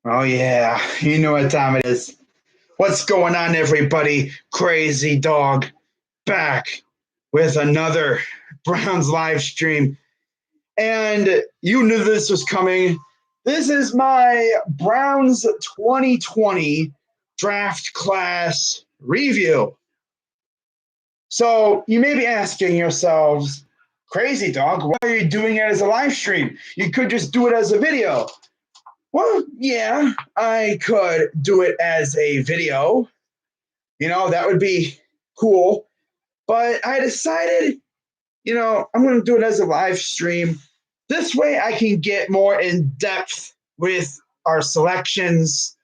Oh yeah, you know what time it is. What's going on, everybody? Crazy Dog back with another Browns live stream. And you knew this was coming. This is my Browns 2020 draft class review. So you may be asking yourselves, Crazy Dog, why are you doing it as a live stream? You could just do it as a video. Well, yeah, I could do it as a video. That would be cool. But I decided, I'm going to do it as a live stream. This way I can get more in depth with our selections.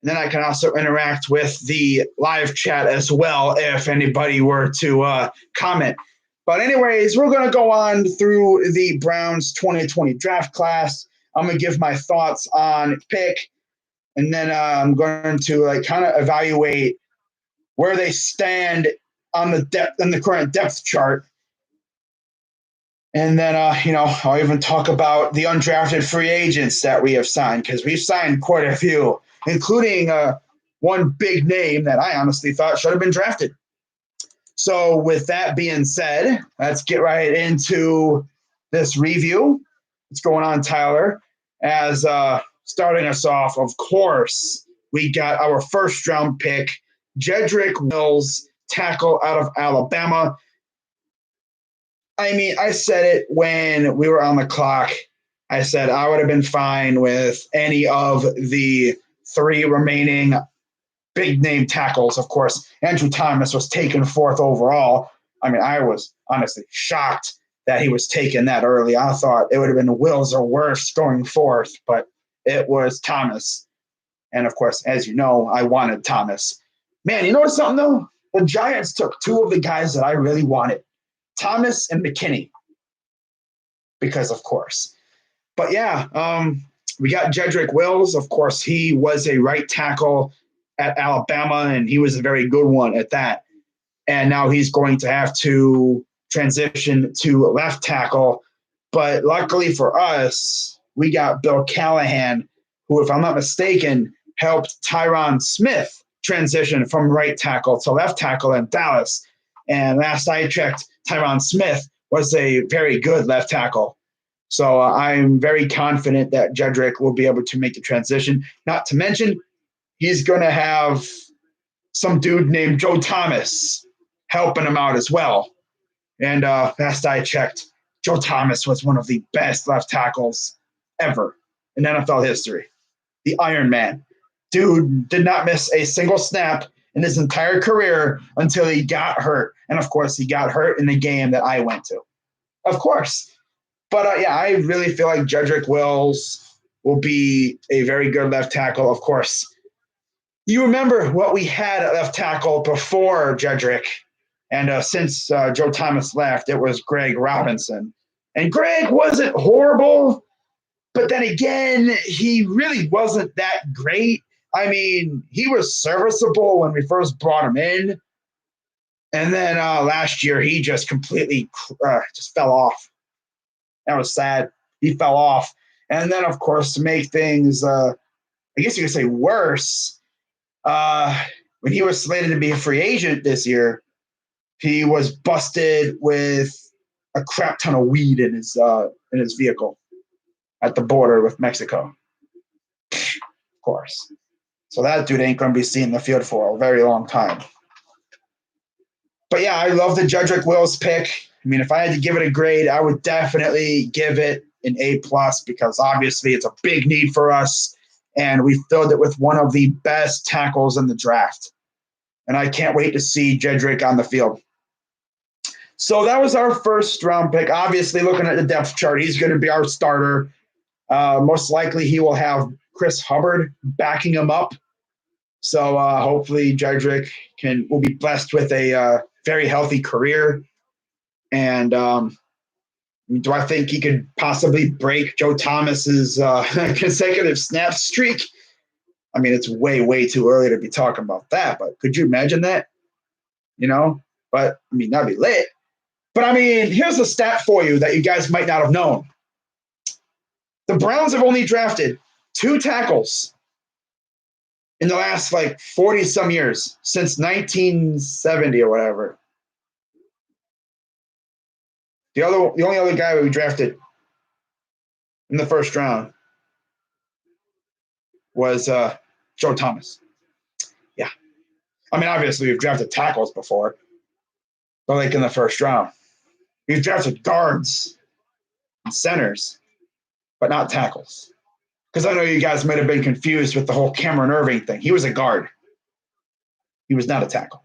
And then I can also interact with the live chat as well if anybody were to comment. But, anyways, we're going to go on through the Browns 2020 draft class. I'm going to give my thoughts on pick, and then I'm going to kind of evaluate where they stand on the current depth chart. And then, I'll even talk about the undrafted free agents that we have signed, because we've signed quite a few, including one big name that I honestly thought should have been drafted. So with that being said, let's get right into this review. What's going on, Tyler? As starting us off, of course, we got our first round pick, Jedrick Wills, tackle out of Alabama. I mean, I said it when we were on the clock. I said I would have been fine with any of the three remaining big name tackles. Of course, Andrew Thomas was taken fourth overall. I mean, I was honestly shocked that he was taken that early. I thought it would have been Wills or worse going fourth, but it was Thomas. And of course, as you know, I wanted Thomas. Man, you know something though? The Giants took two of the guys that I really wanted, Thomas and McKinney, because of course. But yeah, we got Jedrick Wills. Of course, he was a right tackle at Alabama, and he was a very good one at that. And now he's going to have to transition to left tackle. But luckily for us, we got Bill Callahan, who, if I'm not mistaken, helped Tyron Smith transition from right tackle to left tackle in Dallas. And last I checked, Tyron Smith was a very good left tackle. So I'm very confident that Jedrick will be able to make the transition. Not to mention, he's going to have some dude named Joe Thomas helping him out as well. And last I checked, Joe Thomas was one of the best left tackles ever in NFL history. The Iron Man. Dude did not miss a single snap in his entire career until he got hurt. And, of course, he got hurt in the game that I went to. Of course. But, yeah, I really feel like Jedrick Wills will be a very good left tackle. Of course, you remember what we had at left tackle before Jedrick. And since Joe Thomas left, it was Greg Robinson. And Greg wasn't horrible, but then again, he really wasn't that great. I mean, he was serviceable when we first brought him in. And then last year, he just completely just fell off. That was sad. He fell off. And then, of course, to make things, I guess you could say, worse, when he was slated to be a free agent this year, he was busted with a crap ton of weed in his vehicle at the border with Mexico. Of course. So that dude ain't going to be seen in the field for a very long time. But yeah, I love the Jedrick Wills pick. I mean, if I had to give it a grade, I would definitely give it an A+, because obviously it's a big need for us, and we filled it with one of the best tackles in the draft. And I can't wait to see Jedrick on the field. So that was our first round pick. Obviously, looking at the depth chart, he's going to be our starter. Most likely, he will have Chris Hubbard backing him up. So hopefully, Jedrick will be blessed with a very healthy career. And do I think he could possibly break Joe Thomas's consecutive snap streak? I mean, it's way, way too early to be talking about that. But could you imagine that? But I mean, that'd be lit. But I mean, here's a stat for you that you guys might not have known. The Browns have only drafted 2 tackles in the last like 40 some years, since 1970 or whatever. The only other guy we drafted in the first round was Joe Thomas. Yeah. I mean, obviously we've drafted tackles before, but like in the first round. We've drafted guards and centers, but not tackles. Because I know you guys might have been confused with the whole Cameron Irving thing. He was a guard. He was not a tackle.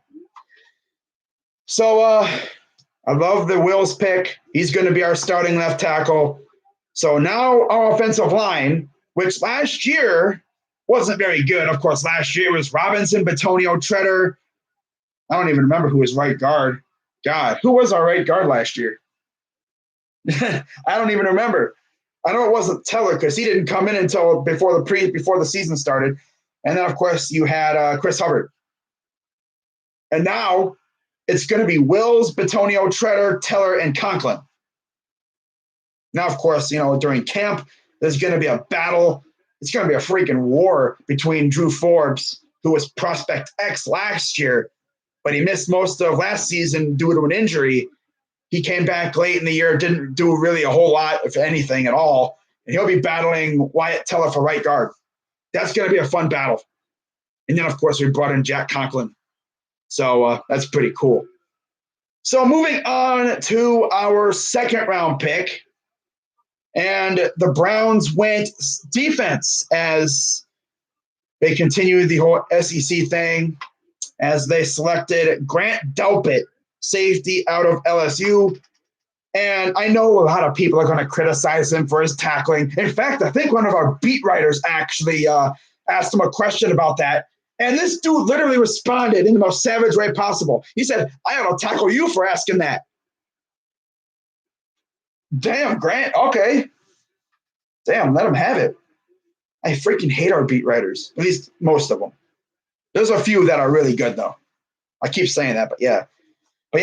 So I love the Wills pick. He's going to be our starting left tackle. So now our offensive line, which last year wasn't very good. Of course, last year was Robinson, Bitonio, Tretter. I don't even remember who was right guard. God, who was our right guard last year? I don't even remember. I know it wasn't Teller because he didn't come in until before the season started. And then, of course, you had Chris Hubbard. And now it's going to be Wills, Bitonio, Tretter, Teller, and Conklin. Now, of course, during camp, there's going to be a battle. It's going to be a freaking war between Drew Forbes, who was Prospect X last year, but he missed most of last season due to an injury. He came back late in the year, didn't do really a whole lot, if anything at all. And he'll be battling Wyatt Teller for right guard. That's going to be a fun battle. And then, of course, we brought in Jack Conklin. So that's pretty cool. So moving on to our second round pick. And the Browns went defense as they continued the whole SEC thing, as they selected Grant Delpit, safety out of LSU. And I know a lot of people are going to criticize him for his tackling. In fact, I think one of our beat writers actually asked him a question about that. And this dude literally responded in the most savage way possible. He said, "I ought to tackle you for asking that." Damn, Grant. Okay. Damn, let him have it. I freaking hate our beat writers, at least most of them. There's a few that are really good, though. I keep saying that, but yeah. We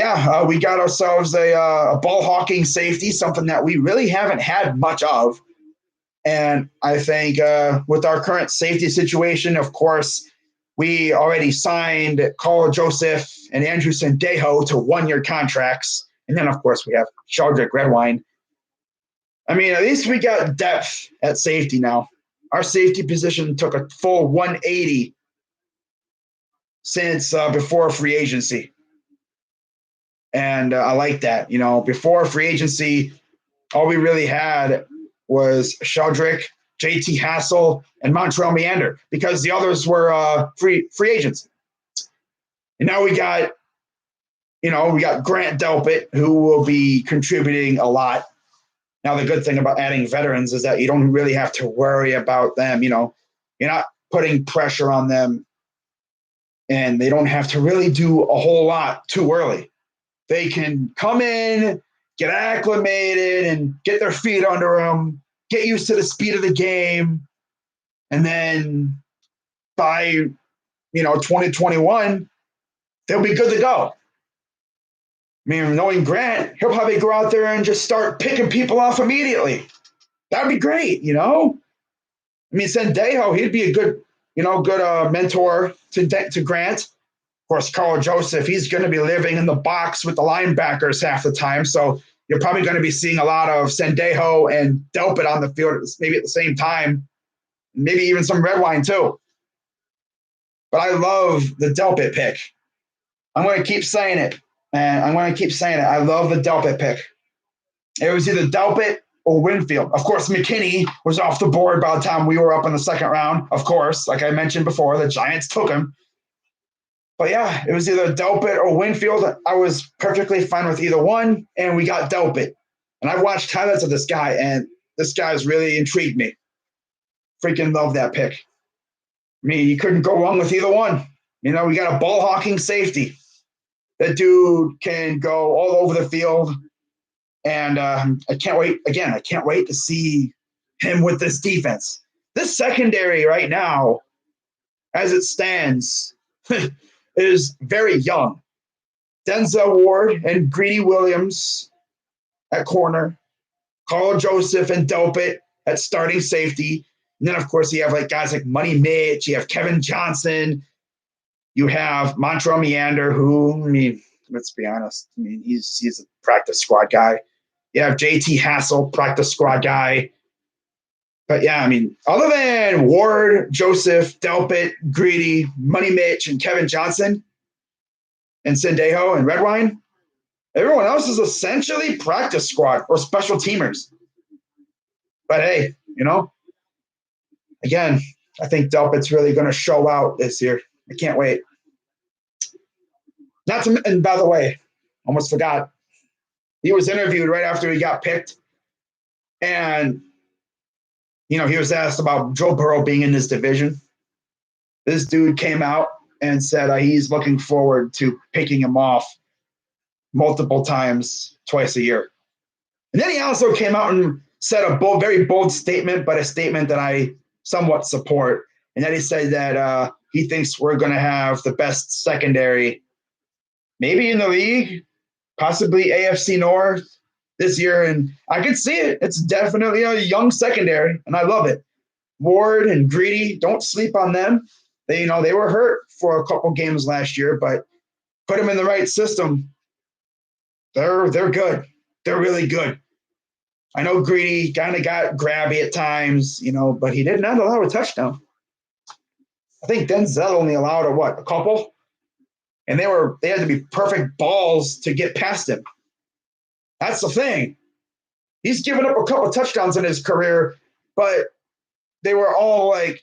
got ourselves a ball hawking safety, something that we really haven't had much of. And I think with our current safety situation, of course, we already signed Carl Joseph and Andrew Sendejo to 1-year contracts. And then, of course, we have Sheldrick Redwine. I mean, at least we got depth at safety now. Our safety position took a full 180 since before free agency. And I like that. Before free agency, all we really had was Sheldrick, JT Hassel, and Montrell Meander because the others were free agents. And now we got Grant Delpit, who will be contributing a lot. Now, the good thing about adding veterans is that you don't really have to worry about them. You're not putting pressure on them, and they don't have to really do a whole lot too early. They can come in, get acclimated, and get their feet under them, get used to the speed of the game, and then by 2021, they'll be good to go. I mean, knowing Grant, he'll probably go out there and just start picking people off immediately. That'd be great, I mean, Sendejo, he'd be a good mentor to Grant. Of course, Carl Joseph, he's going to be living in the box with the linebackers half the time. So you're probably going to be seeing a lot of Sendejo and Delpit on the field maybe at the same time. Maybe even some Redwine too. But I love the Delpit pick. I'm going to keep saying it. And I'm going to keep saying it. I love the Delpit pick. It was either Delpit or Winfield. Of course, McKinney was off the board by the time we were up in the second round. Of course, like I mentioned before, the Giants took him. But yeah, it was either Delpit or Winfield. I was perfectly fine with either one, and we got Delpit. And I've watched highlights of this guy, and this guy's really intrigued me. Freaking love that pick. I mean, you couldn't go wrong with either one. We got a ball hawking safety. That dude can go all over the field. And I can't wait. Again, I can't wait to see him with this defense. This secondary right now, as it stands, is very young. Denzel Ward and Greedy Williams at corner, Carl Joseph and Delpit at starting safety. And then, of course, you have like guys like Money Mitch, you have Kevin Johnson, you have Montrell Meander, who, I mean, let's be honest, I mean, he's a practice squad guy. You have JT Hassel, practice squad guy. But yeah, I mean, other than Ward, Joseph, Delpit, Greedy, Money Mitch, and Kevin Johnson, and Sendejo and Redwine, everyone else is essentially practice squad or special teamers. But hey, again, I think Delpit's really going to show out this year. I can't wait. And by the way, almost forgot, he was interviewed right after he got picked. And, he was asked about Joe Burrow being in this division. This dude came out and said he's looking forward to picking him off multiple times, twice a year. And then he also came out and said a very bold statement, but a statement that I somewhat support. And then he said that he thinks we're going to have the best secondary, maybe in the league, possibly AFC North this year. And I can see it. It's definitely a young secondary, and I love it. Ward and Greedy, don't sleep on them. They were hurt for a couple games last year, but put them in the right system. They're good. They're really good. I know Greedy kind of got grabby at times, but he did not allow a touchdown. I think Denzel only allowed a couple? And they had to be perfect balls to get past him. That's the thing. He's given up a couple touchdowns in his career, but they were all like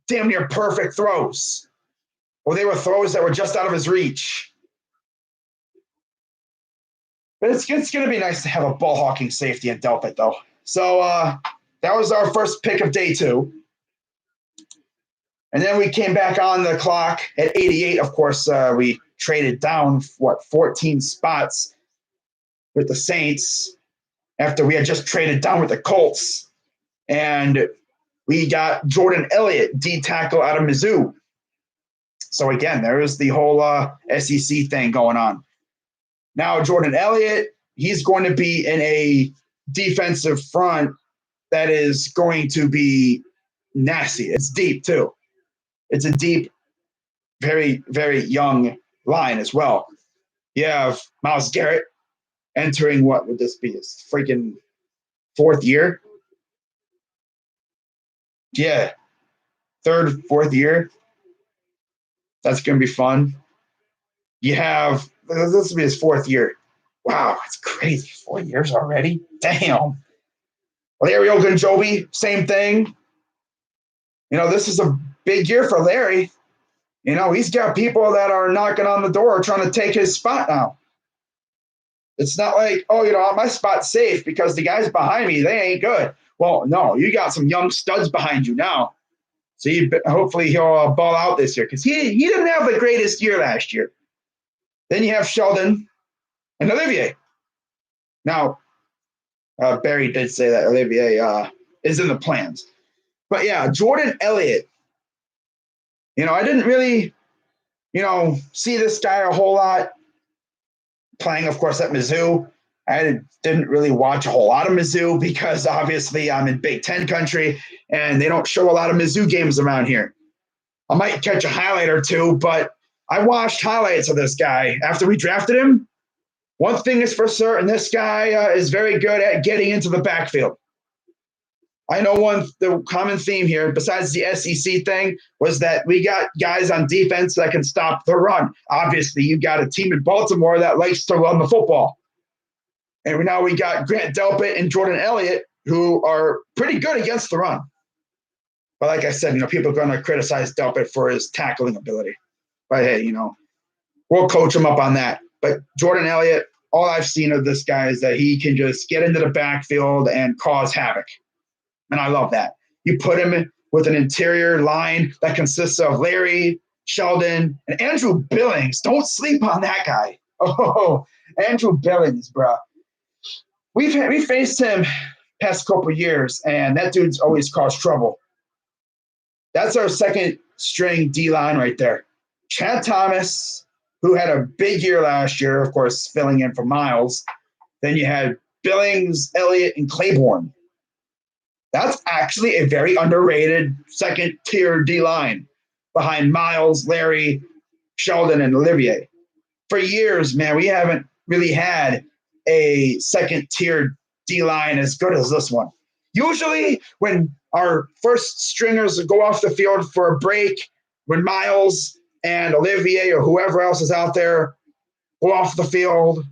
damn near perfect throws. Or they were throws that were just out of his reach. But it's going to be nice to have a ball hawking safety in Delpit, though. So that was our first pick of day 2. And then we came back on the clock at 88. Of course, we traded down, 14 spots with the Saints after we had just traded down with the Colts. And we got Jordan Elliott, D tackle out of Mizzou. So again, there is the whole SEC thing going on. Now, Jordan Elliott, he's going to be in a defensive front that is going to be nasty. It's deep, too. It's a deep, very, very young line as well. You have Myles Garrett entering, what would this be, his freaking 4th year? Yeah, 3rd, 4th year. That's going to be fun. You have, this will be his 4th year. Wow, it's crazy. 4 years already? Damn. Larry Ogunjobi, same thing. This is a big year for Larry. He's got people that are knocking on the door trying to take his spot now. It's not like, my spot's safe because the guys behind me, they ain't good. Well, no, you got some young studs behind you now. So hopefully he'll ball out this year because he didn't have the greatest year last year. Then you have Sheldon and Olivier. Now, Barry did say that Olivier is in the plans. But yeah, Jordan Elliott. I didn't really, see this guy a whole lot playing, of course, at Mizzou. I didn't really watch a whole lot of Mizzou because obviously I'm in Big Ten country and they don't show a lot of Mizzou games around here. I might catch a highlight or two, but I watched highlights of this guy after we drafted him. One thing is for certain, this guy is very good at getting into the backfield. I know the common theme here, besides the SEC thing, was that we got guys on defense that can stop the run. Obviously, you got a team in Baltimore that likes to run the football. And now we got Grant Delpit and Jordan Elliott, who are pretty good against the run. But like I said, people are going to criticize Delpit for his tackling ability. But hey, we'll coach him up on that. But Jordan Elliott, all I've seen of this guy is that he can just get into the backfield and cause havoc. And I love that. You put him with an interior line that consists of Larry, Sheldon, and Andrew Billings. Don't sleep on that guy. Oh, Andrew Billings, bro. We faced him past couple years, and that dude's always caused trouble. That's our second string D-line right there. Chad Thomas, who had a big year last year, of course, filling in for Miles. Then you had Billings, Elliott, and Claiborne. That's actually a very underrated second-tier D-line behind Miles, Larry, Sheldon, and Olivier. For years, man, we haven't really had a second-tier D-line as good as this one. Usually when our first stringers go off the field for a break, when Miles and Olivier or whoever else is out there go off the field,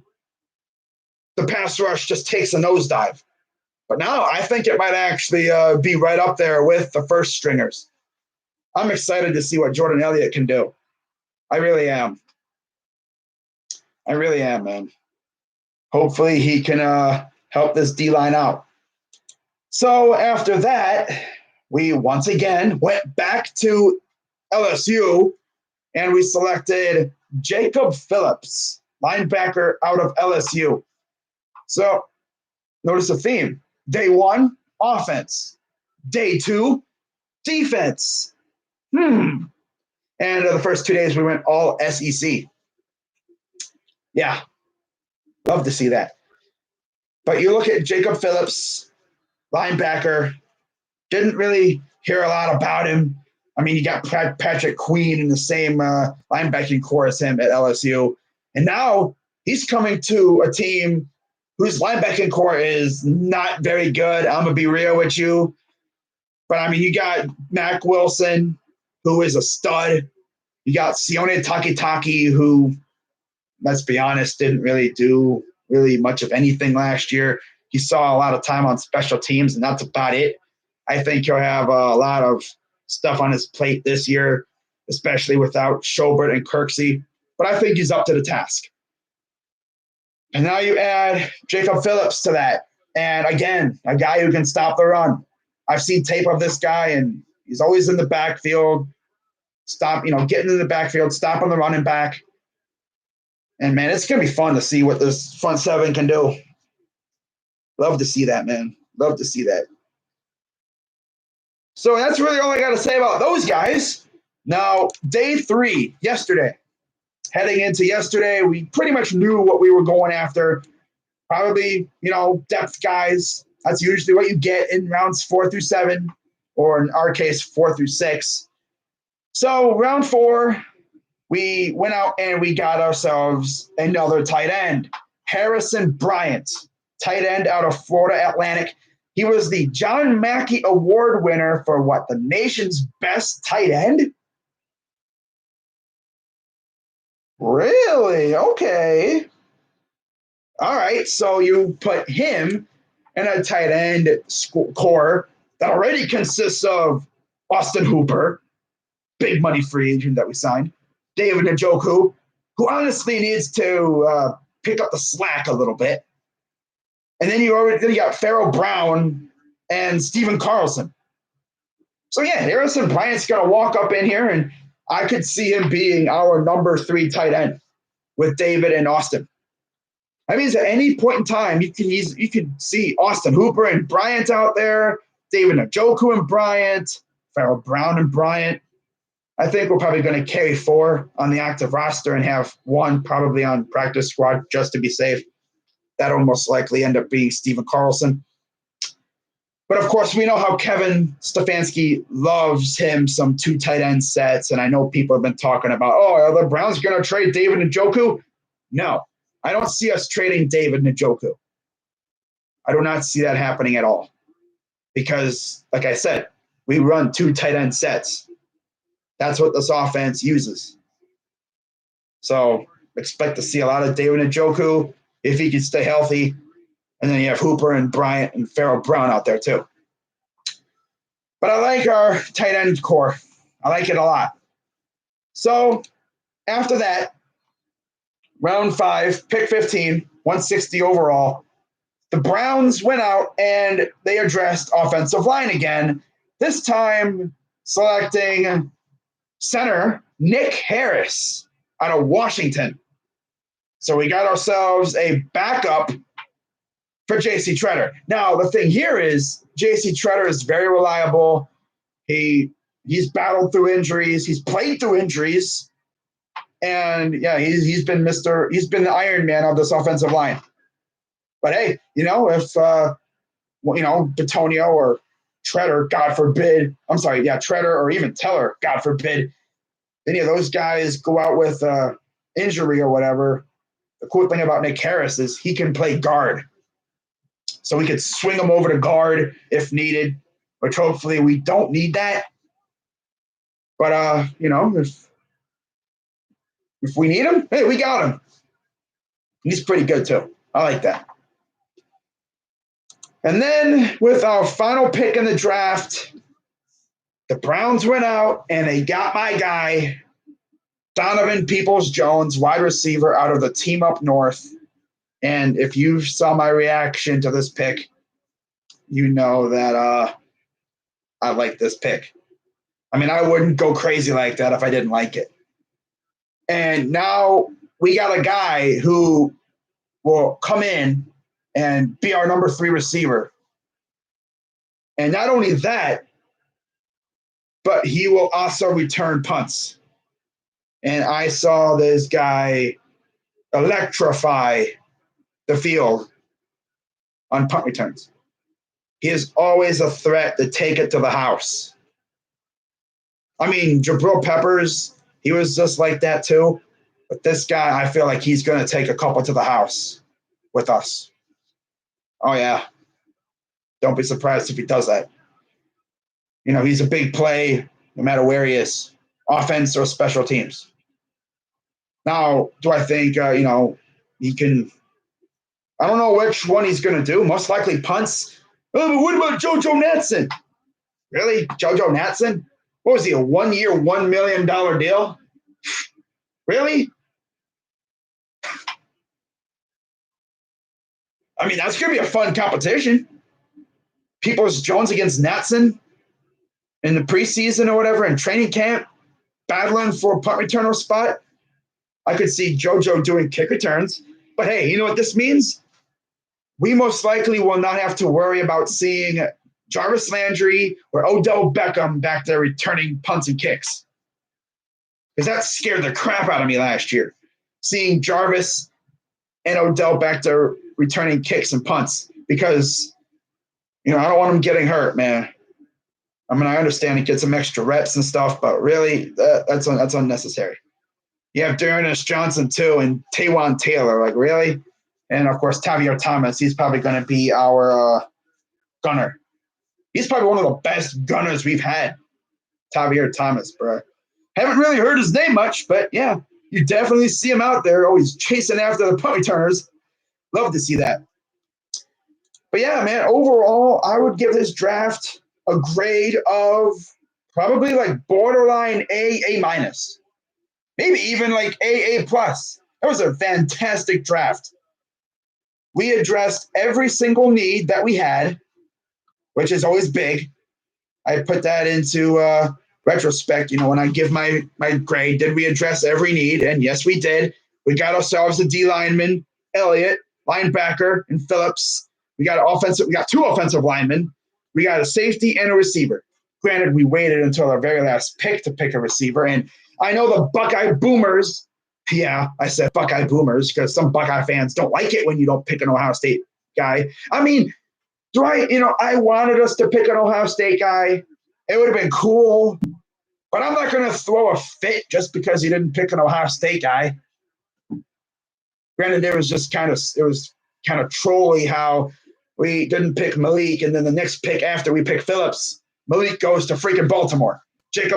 the pass rush just takes a nosedive. But now I think it might actually be right up there with the first stringers. I'm excited to see what Jordan Elliott can do. I really am. I really am, man. Hopefully he can help this D-line out. So after that, we once again went back to LSU and we selected Jacob Phillips, linebacker out of LSU. So notice a theme. Day 1, offense. Day 2, defense. And the first 2 days we went all SEC. Yeah, love to see that. But you look at Jacob Phillips, linebacker, didn't really hear a lot about him. I mean, you got Patrick Queen in the same linebacking core as him at LSU. And now he's coming to a team whose linebacking core is not very good. I'm going to be real with you. But, I mean, you got Mac Wilson, who is a stud. You got Sione Takitaki, who, let's be honest, didn't really do really much of anything last year. He saw a lot of time on special teams, and that's about it. I think he'll have a lot of stuff on his plate this year, especially without Schobert and Kirksey. But I think he's up to the task. And now you add Jacob Phillips to that. And again, a guy who can stop the run. I've seen tape of this guy, and he's always in the backfield, getting in the backfield, stopping the running back. And, man, it's going to be fun to see what this front seven can do. Love to see that, man. Love to see that. So that's really all I got to say about those guys. Now, day 3, yesterday. Heading into yesterday, we pretty much knew what we were going after. Probably, depth guys. That's usually what you get in rounds 4 through 7, or in our case, 4 through 6. So round 4, we went out and we got ourselves another tight end, Harrison Bryant, tight end out of Florida Atlantic. He was the John Mackey Award winner for the nation's best tight end? Really? Okay. All right, so you put him in a tight end core that already consists of Austin Hooper, big money free agent that we signed, David Njoku, who honestly needs to pick up the slack a little bit. And then you got Pharaoh Brown and Steven Carlson. So, yeah, Harrison Bryant's going to walk up in here, and I could see him being our number 3 tight end with David and Austin. That means at any point in time, you can see Austin Hooper and Bryant out there, David Njoku and Bryant, Pharaoh Brown and Bryant. I think we're probably going to carry 4 on the active roster and have 1 probably on practice squad just to be safe. That'll most likely end up being Steven Carlson. But, of course, we know how Kevin Stefanski loves him some 2 tight end sets, and I know people have been talking about, are the Browns going to trade David Njoku? No, I don't see us trading David Njoku. I do not see that happening at all because, like I said, we run 2 tight end sets. That's what this offense uses. So expect to see a lot of David Njoku if he can stay healthy. And then you have Hooper and Bryant and Pharaoh Brown out there too. But I like our tight end core. I like it a lot. So after that, round 5, pick 15, 160 overall, the Browns went out and they addressed offensive line again, this time selecting center Nick Harris out of Washington. So we got ourselves a backup for J.C. Tretter. Now, the thing here is J.C. Tretter is very reliable. He's battled through injuries. He's played through injuries. And yeah, he's been the Iron Man of this offensive line. But hey, if Bitonio or Treader, God forbid, Treader or even Teller, God forbid, any of those guys go out with injury or whatever, the cool thing about Nick Harris is he can play guard. So we could swing him over to guard if needed, which hopefully we don't need that. But, if we need him, hey, we got him. He's pretty good too. I like that. And then with our final pick in the draft, the Browns went out and they got my guy, Donovan Peoples-Jones, wide receiver out of the team up north. And if you saw my reaction to this pick, you know that I like this pick. I mean, I wouldn't go crazy like that if I didn't like it. And now we got a guy who will come in and be our number 3 receiver. And not only that, but he will also return punts. And I saw this guy electrify the field on punt returns. He is always a threat to take it to the house. I mean, Jabril Peppers, he was just like that too. But this guy, I feel like he's going to take a couple to the house with us. Oh, yeah. Don't be surprised if he does that. He's a big play no matter where he is, offense or special teams. Now, do I think, he can – I don't know which one he's going to do. Most likely punts. Oh, but what about JoJo Natson? Really? JoJo Natson? What was he, a 1-year, $1 million deal? Really? I mean, that's going to be a fun competition. Peoples-Jones against Natson in the preseason or whatever, in training camp, battling for a punt returner spot. I could see JoJo doing kick returns. But hey, you know what this means? We most likely will not have to worry about seeing Jarvis Landry or Odell Beckham back there returning punts and kicks. Because that scared the crap out of me last year, seeing Jarvis and Odell back there returning kicks and punts. Because, I don't want them getting hurt, man. I mean, I understand it gets some extra reps and stuff, but really, that's unnecessary. You have D'Ernest Johnson, too, and Taywan Taylor. Like, really? And, of course, Tavierre Thomas. He's probably going to be our gunner. He's probably one of the best gunners we've had, Tavierre Thomas, bro. Haven't really heard his name much, but, yeah, you definitely see him out there always chasing after the punt returners. Love to see that. But, yeah, man, overall, I would give this draft a grade of probably like borderline A minus. Maybe even like A plus. That was a fantastic draft. We addressed every single need that we had, which is always big. I put that into retrospect, when I give my grade. Did we address every need? And yes, we did. We got ourselves a D lineman, Elliott, linebacker, and Phillips. We got two offensive linemen. We got a safety and a receiver. Granted, we waited until our very last pick to pick a receiver. And I know the Buckeye Boomers, yeah, I said Buckeye Boomers because some Buckeye fans don't like it when you don't pick an Ohio State guy. I mean, I wanted us to pick an Ohio State guy. It would have been cool. But I'm not going to throw a fit just because you didn't pick an Ohio State guy. Granted, it was kind of trolly how we didn't pick Malik, and then the next pick after we pick Phillips, Malik goes to freaking Baltimore. J.K.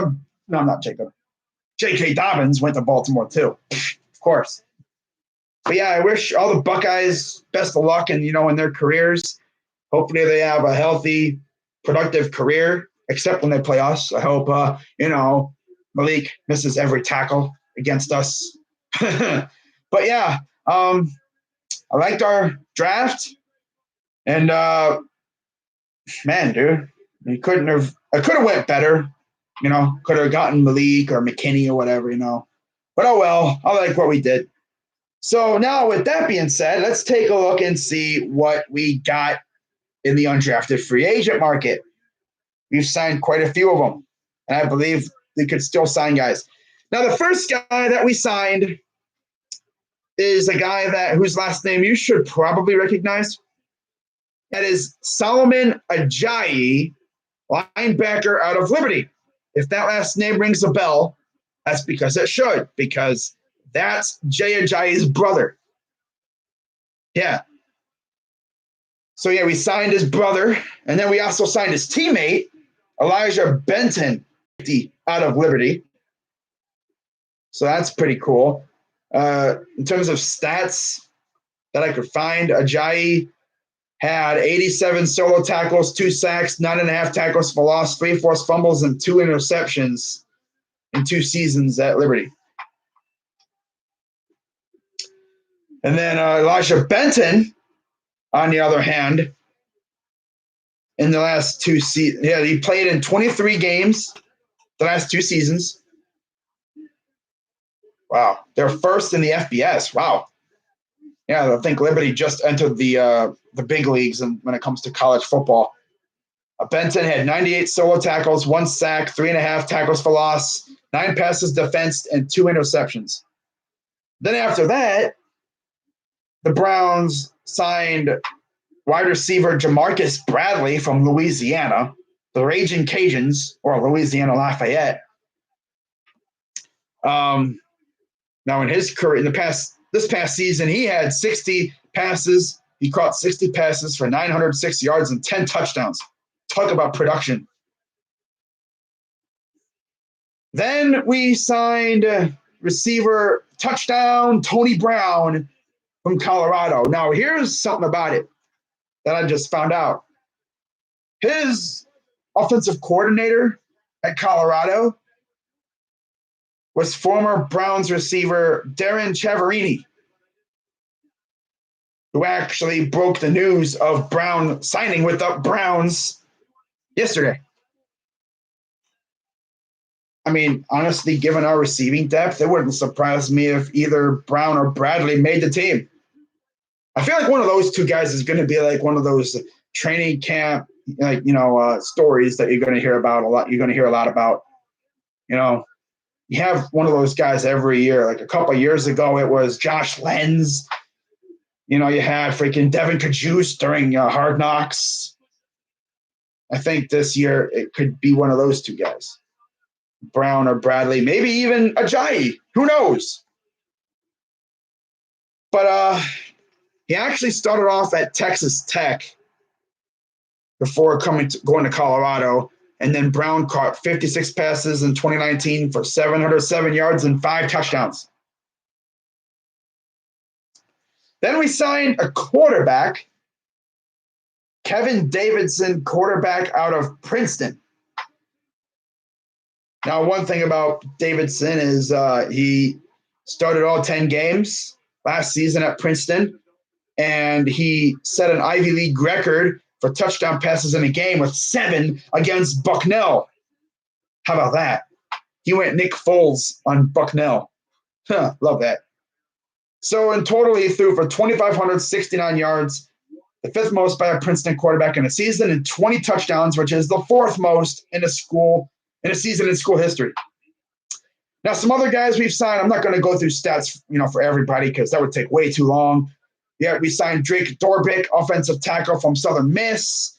Dobbins went to Baltimore too, of course. But yeah, I wish all the Buckeyes best of luck in their careers. Hopefully they have a healthy, productive career, except when they play us. I hope, Malik misses every tackle against us. But yeah, I liked our draft. And, man, dude, I could have went better, could have gotten Malik or McKinney or whatever, But oh well, I like what we did. So now with that being said, let's take a look and see what we got in the undrafted free agent market. We've signed quite a few of them, and I believe we could still sign guys. Now, the first guy that we signed is a guy whose last name you should probably recognize. That is Solomon Ajayi, linebacker out of Liberty. If that last name rings a bell, that's because it should, because that's Jay Ajayi's brother. Yeah. So, yeah, we signed his brother, and then we also signed his teammate, Elijah Benton, out of Liberty. So that's pretty cool. In terms of stats that I could find, Ajayi had 87 solo tackles, 2 sacks, 9.5 tackles for loss, 3 forced fumbles, and 2 interceptions in 2 seasons at Liberty. And then Elijah Benton, on the other hand, in the last 2 seasons, he played in 23 games the last 2 seasons. Wow, they're first in the FBS. Wow. Yeah, I think Liberty just entered the big leagues when it comes to college football. Benton had 98 solo tackles, 1 sack, 3.5 tackles for loss, 9 passes defensed, and 2 interceptions. Then after that, the Browns signed wide receiver Jamarcus Bradley from Louisiana, the Raging Cajuns, or Louisiana Lafayette. Now, in his career, this past season, he had 60 passes. He caught 60 passes for 906 yards and 10 touchdowns. Talk about production. Then we signed receiver touchdown Tony Brown from Colorado. Now, here's something about it that I just found out. His offensive coordinator at Colorado was former Browns receiver Darren Chiaverini, who actually broke the news of Brown signing with the Browns yesterday. I mean, honestly, given our receiving depth, it wouldn't surprise me if either Brown or Bradley made the team. I feel like one of those 2 guys is going to be like one of those training camp, stories that you're going to hear about a lot. You're going to hear a lot about, you have one of those guys every year. Like a couple of years ago, it was Josh Lenz. You had freaking Devin Kajus during Hard Knocks. I think this year it could be one of those 2 guys, Brown or Bradley, maybe even Ajayi. Who knows? But he actually started off at Texas Tech before going to Colorado. And then Brown caught 56 passes in 2019 for 707 yards and 5 touchdowns. Then we signed a quarterback, Kevin Davidson, quarterback out of Princeton. Now, one thing about Davidson is he started all 10 games last season at Princeton, and he set an Ivy League record for touchdown passes in a game with 7 against Bucknell. How about that? He went Nick Foles on Bucknell. Love that. So in total, he threw for 2,569 yards, the 5th most by a Princeton quarterback in a season, and 20 touchdowns, which is the 4th most in a season in school history. Now, some other guys we've signed, I'm not going to go through stats, for everybody because that would take way too long. Yeah, we signed Drake Dorbick, offensive tackle from Southern Miss.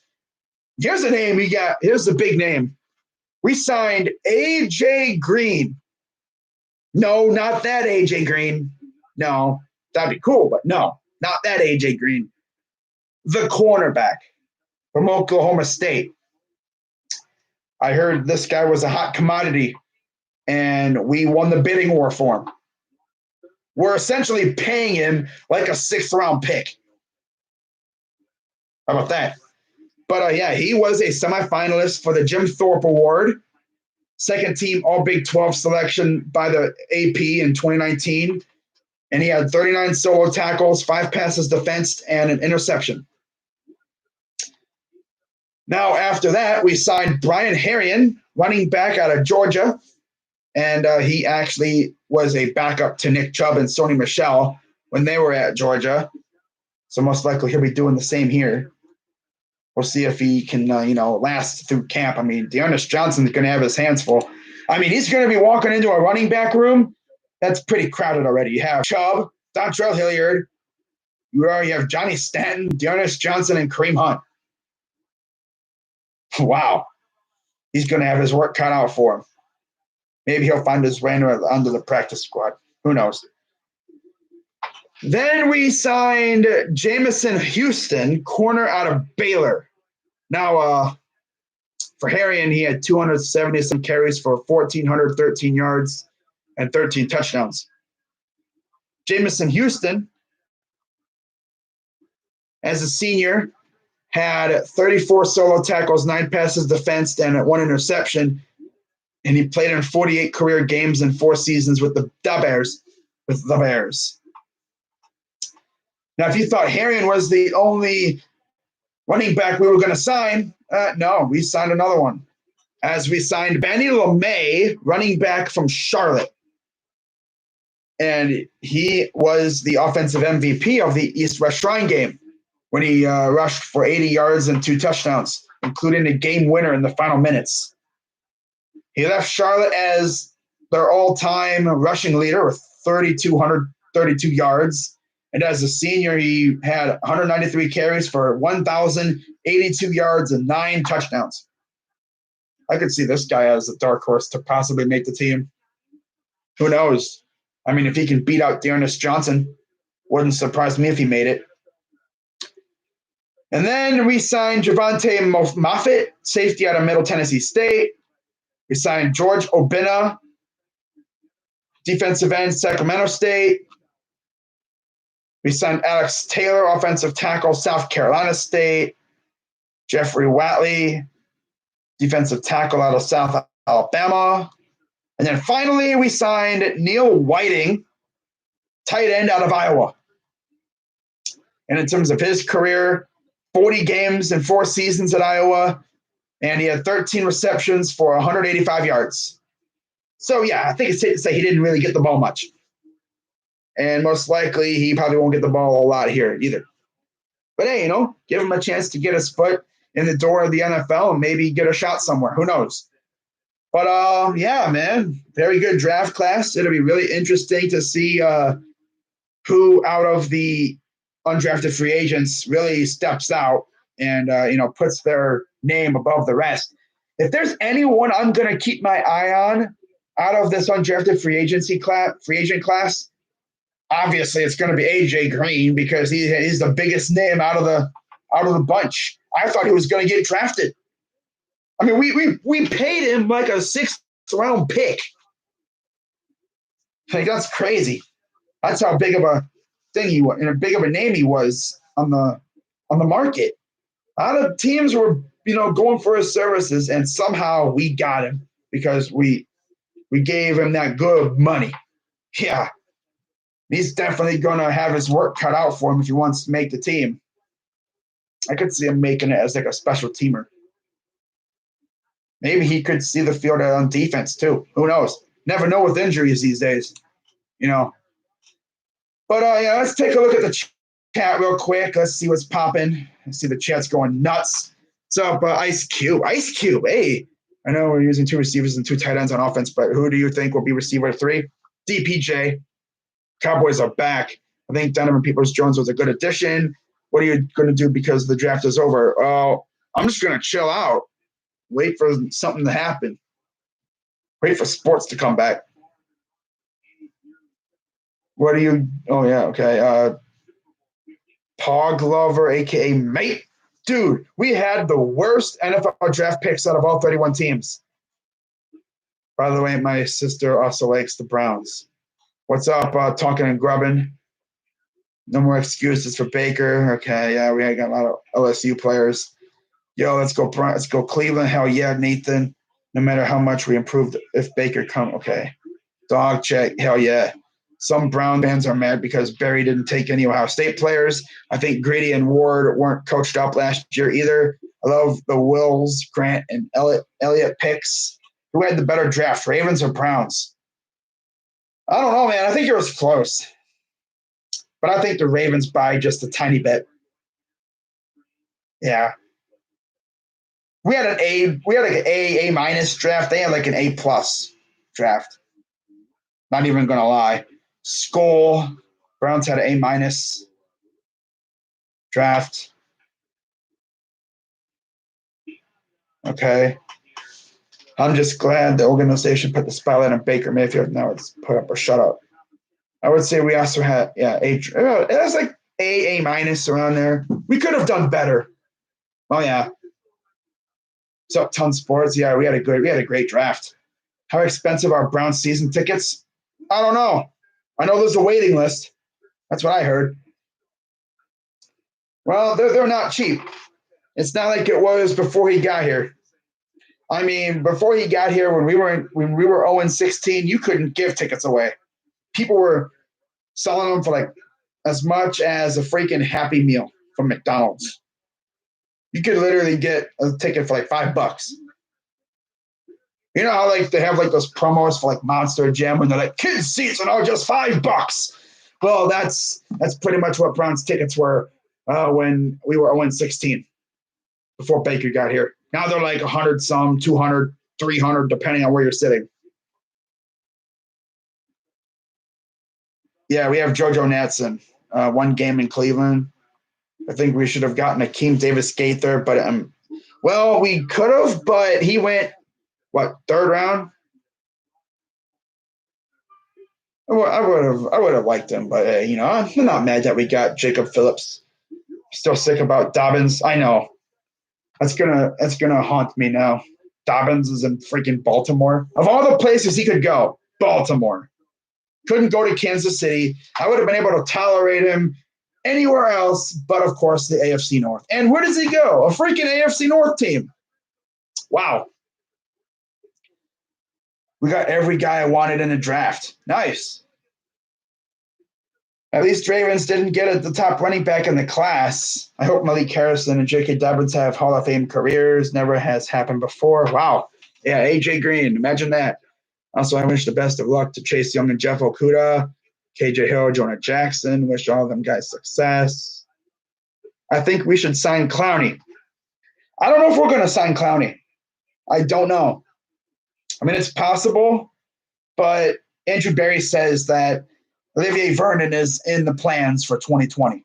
Here's a name we got. Here's the big name. We signed A.J. Green. No, not that A.J. Green. No, that'd be cool, but no, not that A.J. Green. The cornerback from Oklahoma State. I heard this guy was a hot commodity, and we won the bidding war for him. We're essentially paying him like a 6th-round pick. How about that? But, he was a semifinalist for the Jim Thorpe Award, 2nd team All-Big 12 selection by the AP in 2019, and he had 39 solo tackles, 5 passes defensed, and an interception. Now, after that, we signed Brian Herrien, running back out of Georgia, and he actually was a backup to Nick Chubb and Sony Michel when they were at Georgia. So most likely he'll be doing the same here. We'll see if he can, last through camp. I mean, Dearness Johnson's going to have his hands full. I mean, he's going to be walking into a running back room that's pretty crowded already. You have Chubb, Dontrell Hilliard, you already have Johnny Stanton, Dearness Johnson, and Kareem Hunt. Wow. He's going to have his work cut out for him. Maybe he'll find his way under the practice squad. Who knows? Then we signed Jamison Houston, corner out of Baylor. Now, for Harrion, he had 270-some carries for 1,413 yards and 13 touchdowns. Jamison Houston, as a senior, had 34 solo tackles, 9 passes defensed, and 1 interception. And he played in 48 career games in 4 seasons with the Bears. Now, if you thought Harrion was the only running back we were going to sign, no, we signed another one. As we signed Benny LeMay, running back from Charlotte. And he was the offensive MVP of the East-West Shrine game when he rushed for 80 yards and 2 touchdowns, including a game winner in the final minutes. He left Charlotte as their all-time rushing leader with 3,232 yards. And as a senior, he had 193 carries for 1,082 yards and 9 touchdowns. I could see this guy as a dark horse to possibly make the team. Who knows? I mean, if he can beat out Dearness Johnson, wouldn't surprise me if he made it. And then we signed Javante Moffitt, safety out of Middle Tennessee State. We signed George Obinna, defensive end, Sacramento State. We signed Alex Taylor, offensive tackle, South Carolina State. Jeffrey Watley, defensive tackle out of South Alabama. And then finally, we signed Neil Whiting, tight end out of Iowa. And in terms of his career, 40 games and 4 seasons at Iowa, and he had 13 receptions for 185 yards. So, yeah, I think it's safe to say he didn't really get the ball much. And most likely, he probably won't get the ball a lot here either. But, hey, give him a chance to get his foot in the door of the NFL and maybe get a shot somewhere. Who knows? But, yeah, man, very good draft class. It'll be really interesting to see who out of the undrafted free agents really steps out and, puts their name above the rest. If there's anyone I'm going to keep my eye on out of this undrafted free agent class, obviously it's going to be AJ Green because he's the biggest name out of the bunch. I thought he was going to get drafted. I mean, we paid him like a 6th round pick. Like, that's crazy. That's how big of a thing he was, and a big of a name he was on the market. A lot of teams were, going for his services, and somehow we got him because we gave him that good money. Yeah, he's definitely going to have his work cut out for him if he wants to make the team. I could see him making it as like a special teamer. Maybe he could see the field on defense too. Who knows? Never know with injuries these days, But let's take a look at the chat real quick. Let's see what's popping. I see the chat's going nuts. What's up, Ice Cube? Ice Cube, hey. I know we're using 2 receivers and 2 tight ends on offense, but who do you think will be receiver 3? DPJ. Cowboys are back. I think Donovan Peoples-Jones was a good addition. What are you going to do because the draft is over? I'm just going to chill out. Wait for something to happen. Wait for sports to come back. What are you – oh, yeah, okay. Paul Glover, a.k.a. Mate. Dude, we had the worst NFL draft picks out of all 31 teams. By the way, my sister also likes the Browns. What's up, Talking and Grubbin? No more excuses for Baker. Okay, yeah, we got a lot of LSU players. Yo, let's go Cleveland. Hell yeah, Nathan. No matter how much we improved, if Baker come, okay. Dog check. Hell yeah. Some Brown fans are mad because Barry didn't take any Ohio State players. I think Grady and Ward weren't coached up last year either. I love the Wills, Grant, and Elliott picks. Who had the better draft, Ravens or Browns? I don't know, man. I think it was close. But I think the Ravens by just a tiny bit. Yeah. We had an A minus draft. They had like an A plus. draft. Not even going to lie. Skull. Browns had an A- draft. Okay. I'm just glad the organization put the spotlight on Baker Mayfield. Now it's put up or shut up. I would say we also had, it was like A minus around there. We could have done better. Oh yeah. So Ton Sports, yeah, we had a great draft. How expensive are Browns season tickets? I don't know. I know there's a waiting list. That's what I heard. Well, they're not cheap. It's not like it was before he got here. I mean, before he got here, when we were 0-16, you couldn't give tickets away. People were selling them for like as much as a freaking Happy Meal from McDonald's. You could literally get a ticket for like $5. You know how like they have like those promos for like Monster Jam when they're like kids seats and all just $5. Well, that's pretty much what Browns tickets were when we were 0-16 before Baker got here. Now they're like 100 some, 200, 300, depending on where you're sitting. Yeah, we have JoJo Natson, one game in Cleveland. I think we should have gotten Akeem Davis Gaither, but well, we could have, but he went third round. I would have liked him, but I'm not mad that we got Jacob Phillips. Still sick about Dobbins. I know. That's gonna haunt me now. Dobbins is in freaking Baltimore. Of all the places he could go, Baltimore. Couldn't go to Kansas City. I would have been able to tolerate him anywhere else, but of course the AFC North. And where does he go? A freaking AFC North team. Wow. We got every guy I wanted in a draft. Nice. At least Ravens didn't get the top running back in the class. I hope Malik Harrison and J.K. Dobbins have Hall of Fame careers. Never has happened before. Wow. Yeah, A.J. Green. Imagine that. Also, I wish the best of luck to Chase Young and Jeff Okudah, KJ Hill, Jonah Jackson. Wish all of them guys success. I think we should sign Clowney. I don't know if we're going to sign Clowney. I don't know. I mean, it's possible, but Andrew Berry says that Olivier Vernon is in the plans for 2020.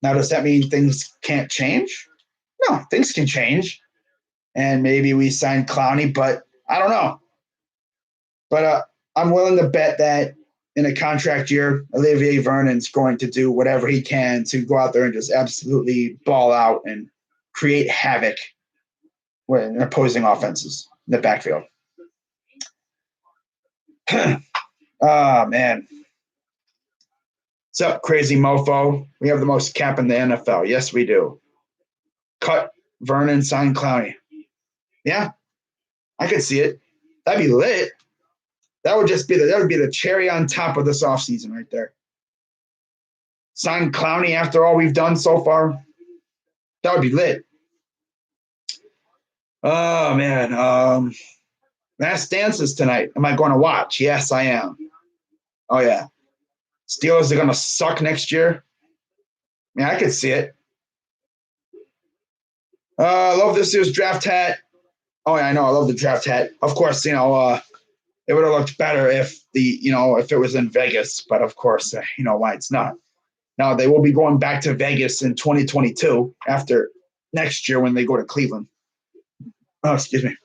Now, does that mean things can't change? No, things can change. And maybe we sign Clowney, but I don't know. But I'm willing to bet that in a contract year, Olivier Vernon's going to do whatever he can to go out there and just absolutely ball out and create havoc with opposing offenses in the backfield. Oh, man. What's up, crazy mofo? We have the most cap in the NFL. Yes, we do. Cut Vernon, sign Clowney. Yeah, I could see it. That'd be lit. That would be the cherry on top of this offseason right there. Sign Clowney after all we've done so far. That would be lit. Oh man. Last dances tonight. Am I going to watch? Yes, I am. Oh yeah. Steelers are gonna suck next year. Yeah, I could see it. I love this year's draft hat. Oh yeah, I know. I love the draft hat. Of course, it would have looked better if if it was in Vegas, but of course, why it's not. Now they will be going back to Vegas in 2022 after next year when they go to Cleveland. Oh, excuse me.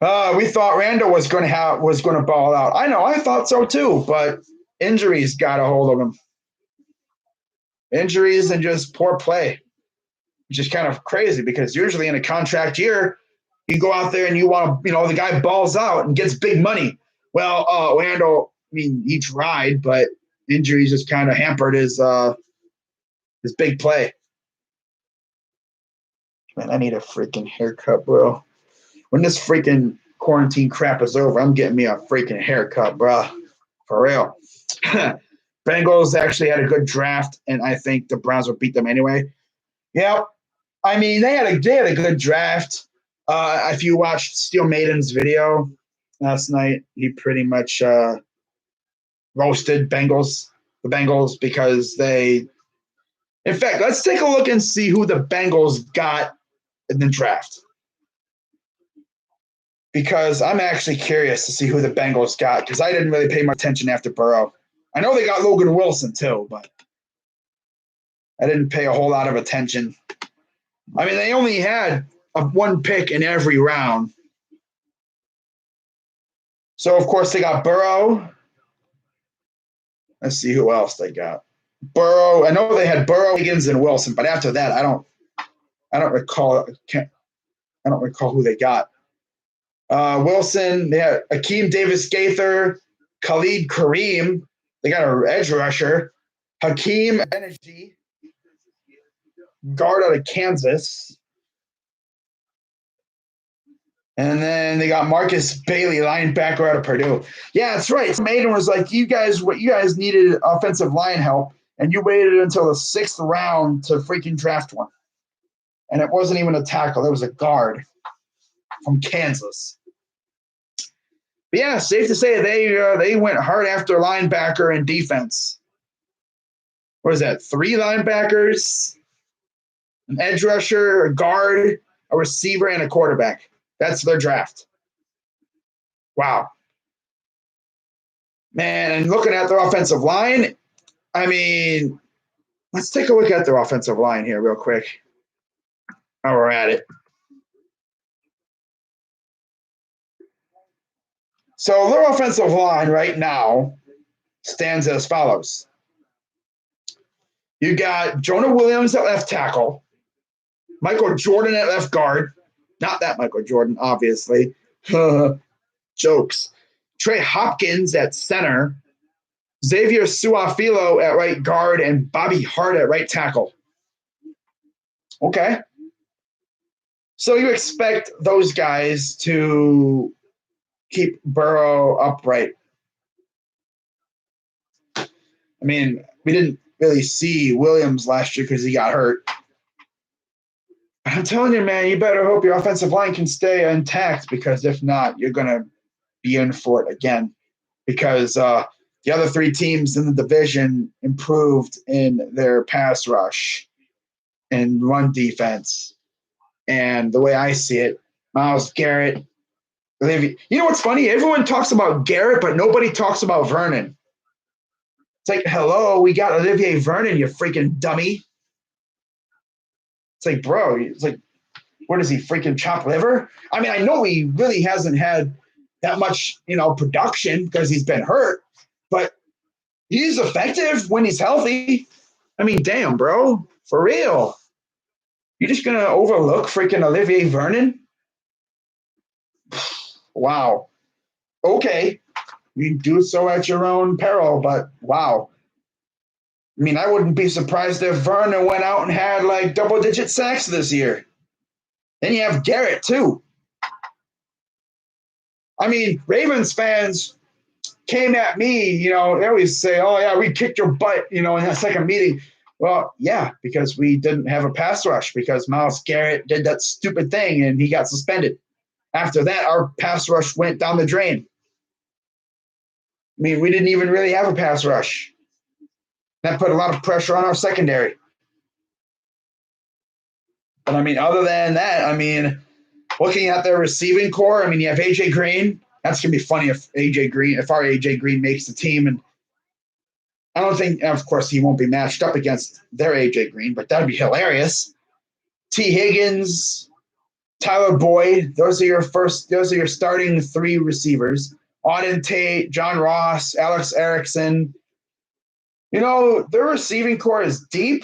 We thought Randall was going to ball out. I know, I thought so too, but injuries got a hold of him. Injuries and just poor play, which is kind of crazy because usually in a contract year, you go out there and you want to, the guy balls out and gets big money. Well, Randall, I mean, he tried, but injuries just kind of hampered his big play. Man, I need a freaking haircut, bro. When this freaking quarantine crap is over, I'm getting me a freaking haircut, bro. For real. Bengals actually had a good draft, and I think the Browns would beat them anyway. Yeah, I mean, they had a good draft. If you watched Steel Maiden's video last night, he pretty much roasted the Bengals, because they. In fact, let's take a look and see who the Bengals got in the draft. because I'm actually curious to see who the Bengals got because I didn't really pay much attention after Burrow. I know they got Logan Wilson too, but I didn't pay a whole lot of attention. I mean, they only had one pick in every round. So, of course, they got Burrow. Let's see who else they got. Burrow. I know they had Burrow, Higgins, and Wilson, but after that, I don't recall. I don't recall who they got. Wilson. They had Akeem Davis Gaither, Khalid Kareem. They got an edge rusher. Hakeem Energy, guard out of Kansas. And then they got Marcus Bailey, linebacker out of Purdue. Yeah, that's right. Maiden was like, you guys needed offensive line help, and you waited until the 6th round to freaking draft one. And it wasn't even a tackle. It was a guard from Kansas. But yeah, safe to say they went hard after linebacker and defense. What is that? 3 linebackers, an edge rusher, a guard, a receiver, and a quarterback. That's their draft. Wow. Man, and looking at their offensive line, I mean, let's take a look at their offensive line here real quick. While we're at it. So their offensive line right now stands as follows. You got Jonah Williams at left tackle, Michael Jordan at left guard. Not that Michael Jordan, obviously. Jokes. Trey Hopkins at center, Xavier Suafilo at right guard, and Bobby Hart at right tackle. Okay. So you expect those guys to keep Burrow upright. I mean, we didn't really see Williams last year because he got hurt. But I'm telling you, man, you better hope your offensive line can stay intact because if not, you're going to be in for it again because the other 3 teams in the division improved in their pass rush and run defense. And the way I see it, Myles Garrett, Olivia. You know what's funny? Everyone talks about Garrett, but nobody talks about Vernon. It's like, hello, we got Olivier Vernon, you freaking dummy. It's like, bro, it's like, what is he, freaking chop liver? I mean, I know he really hasn't had that much, production because he's been hurt, but he's effective when he's healthy. I mean, damn, bro, for real. You're just going to overlook freaking Olivier Vernon? Wow. Okay. You do so at your own peril, but wow. I mean, I wouldn't be surprised if Vernon went out and had like double-digit sacks this year. Then you have Garrett, too. I mean, Ravens fans came at me, they always say, oh, yeah, we kicked your butt, in that second meeting. Well, yeah, because we didn't have a pass rush because Myles Garrett did that stupid thing and he got suspended. After that, our pass rush went down the drain. I mean, we didn't even really have a pass rush. That put a lot of pressure on our secondary. But, I mean, other than that, I mean, looking at their receiving core, I mean, you have A.J. Green. That's going to be funny if our A.J. Green makes the team. And I don't think, of course, he won't be matched up against their A.J. Green, but that would be hilarious. T. Higgins, Tyler Boyd, those are your starting 3 receivers. Auden Tate, John Ross, Alex Erickson. Their receiving core is deep,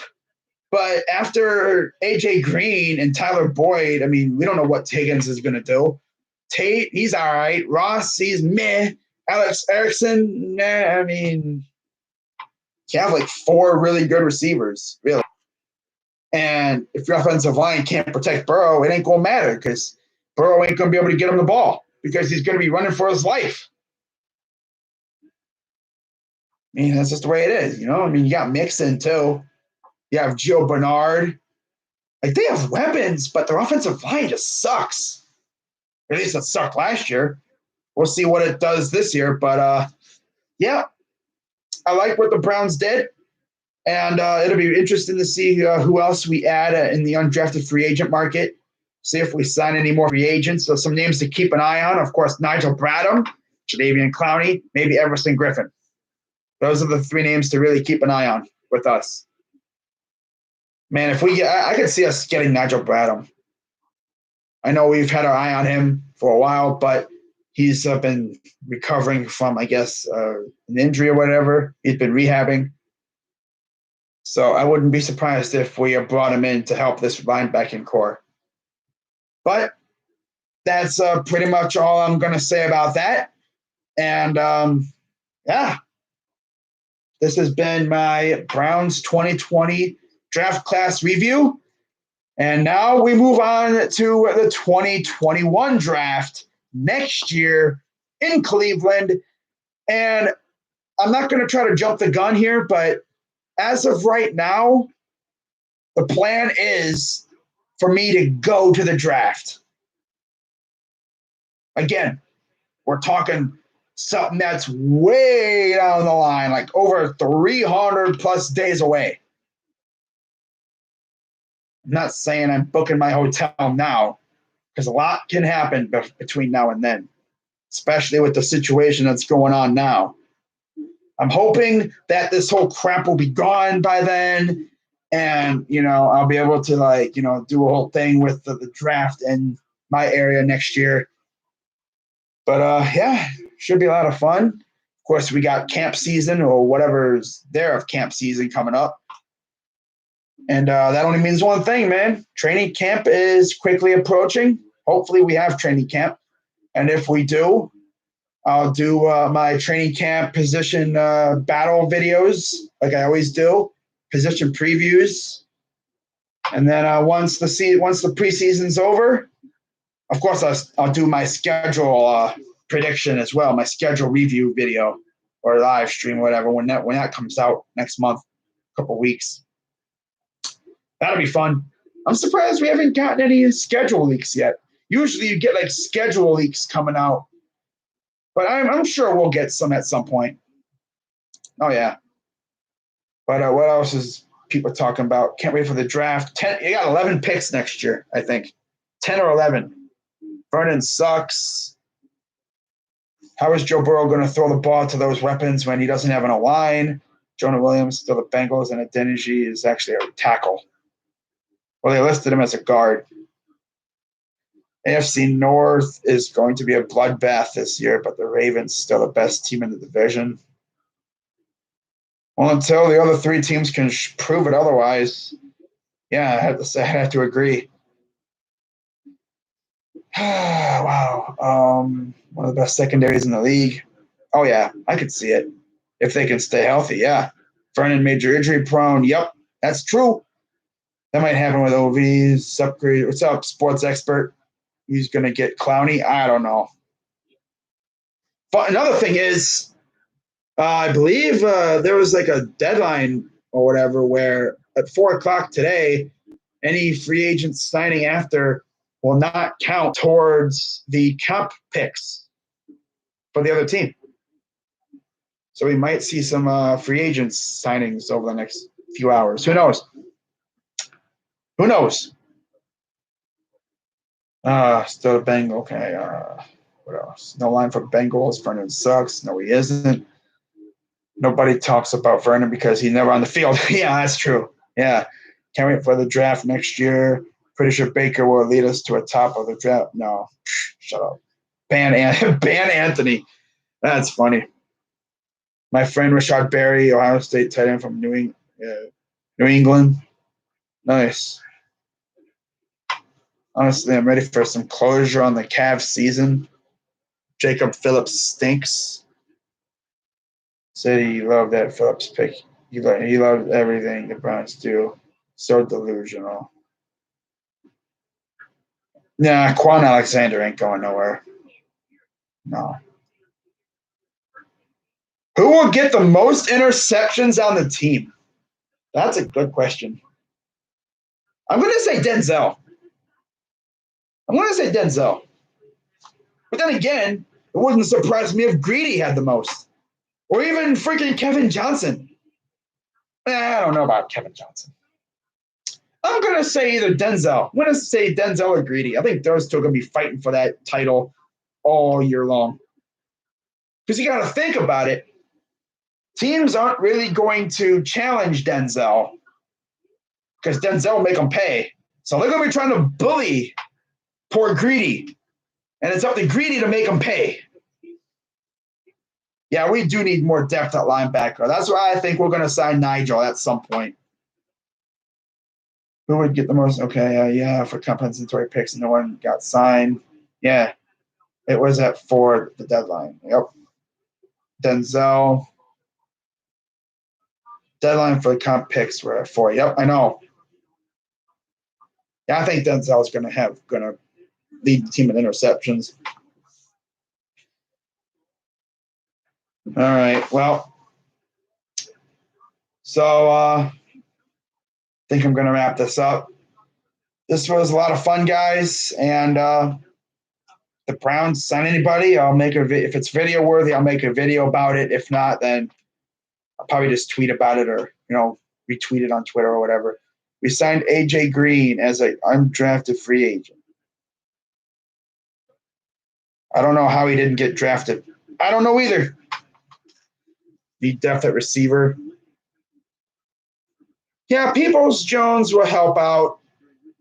but after A.J. Green and Tyler Boyd, I mean, we don't know what Higgins is going to do. Tate, he's all right. Ross, he's meh. Alex Erickson, nah. I mean, you have like 4 really good receivers, really. And if your offensive line can't protect Burrow, it ain't going to matter because Burrow ain't going to be able to get him the ball because he's going to be running for his life. I mean, that's just the way it is, I mean, you got Mixon, too. You have Gio Bernard. Like, they have weapons, but their offensive line just sucks. At least it sucked last year. We'll see what it does this year. But, yeah, I like what the Browns did. And it'll be interesting to see who else we add in the undrafted free agent market. See if we sign any more free agents. So some names to keep an eye on. Of course, Nigel Bradham, Jadeveon Clowney, maybe Everson Griffin. Those are the three names to really keep an eye on with us. Man, if we get, I could see us getting Nigel Bradham. I know we've had our eye on him for a while, but he's been recovering from, I guess, an injury or whatever. He's been rehabbing. So I wouldn't be surprised if we brought him in to help this linebacking core. But that's pretty much all I'm going to say about that. And yeah, this has been my Browns 2020 draft class review. And now we move on to the 2021 draft next year in Cleveland. And I'm not going to try to jump the gun here, but as of right now, the plan is for me to go to the draft. Again, we're talking something that's way down the line, like over 300 plus days away. I'm not saying I'm booking my hotel now, because a lot can happen between now and then, especially with the situation that's going on now. I'm hoping that this whole crap will be gone by then, and I'll be able to do a whole thing with the draft in my area next year. But yeah, should be a lot of fun. Of course, we got camp season or whatever's there of camp season coming up. And that only means one thing, man. Training camp is quickly approaching. Hopefully we have training camp. And if we do, I'll do my training camp position battle videos like I always do, position previews. And then once the preseason's over, of course, I'll do my schedule prediction as well, my schedule review video or live stream, whatever, when that comes out next month, a couple weeks. That'll be fun. I'm surprised we haven't gotten any schedule leaks yet. Usually you get like schedule leaks coming out, but I'm sure we'll get some at some point. Oh, yeah. But what else is people talking about? Can't wait for the draft. You got 11 picks next year, I think. 10 or 11. Vernon sucks. How is Joe Burrow going to throw the ball to those weapons when he doesn't have an O-line? Jonah Williams still the Bengals, and Adeniji is actually a tackle. Well, they listed him as a guard. AFC North is going to be a bloodbath this year, but the Ravens still the best team in the division. Well, until the other three teams can prove it otherwise, yeah, I have to agree. Wow. One of the best secondaries in the league. Oh, yeah, I could see it. If they can stay healthy, yeah. Vernon major injury prone. Yep, that's true. That might happen with OV's upgrade. What's up, sports expert? He's going to get Clowney. I don't know. But another thing is, I believe there was like a deadline or whatever where at 4 o'clock today, any free agents signing after will not count towards the comp picks for the other team. So we might see some free agents signings over the next few hours. Who knows? Who knows? Still a Bengal. Okay. What else? No line for Bengals. Vernon sucks. No, he isn't. Nobody talks about Vernon because he's never on the field. Yeah, that's true. Yeah. Can't wait for the draft next year. Pretty sure Baker will lead us to a top of the draft. No, shut up. Ban Anthony. That's funny. My friend Rashad Berry, Ohio State tight end from New England. Nice. Honestly, I'm ready for some closure on the Cavs season. Jacob Phillips stinks. Said he loved that Phillips pick. He loved everything the Browns do. So delusional. Nah, Quan Alexander ain't going nowhere. No. Who will get the most interceptions on the team? That's a good question. I'm going to say Denzel. But then again, it wouldn't surprise me if Greedy had the most. Or even freaking Kevin Johnson. I don't know about Kevin Johnson. I'm going gonna say either Denzel. I'm gonna say Denzel or Greedy. I think those two are gonna be fighting for that title all year long. Because you got to think about it. Teams aren't really going to challenge Denzel because Denzel will make them pay. So they're going to be trying to bully poor Greedy. And it's up to Greedy to make them pay. Yeah, we do need more depth at linebacker. That's why I think we're going to sign Nigel at some point. Who would get the most? Okay, yeah, for compensatory picks, no one got signed. Yeah, it was at 4 the deadline. Yep. Denzel. Deadline for the comp picks were at 4. Yep, I know. Yeah, I think Denzel's going to lead the team in interceptions. All right. Well, so I think I'm going to wrap this up. This was a lot of fun, guys, and the Browns sign anybody. I'll make if it's video worthy, I'll make a video about it. If not, then I'll probably just tweet about it or retweet it on Twitter or whatever. We signed AJ Green as an undrafted free agent. I don't know how he didn't get drafted. I don't know either. Need depth at receiver. Yeah, Peoples-Jones will help out,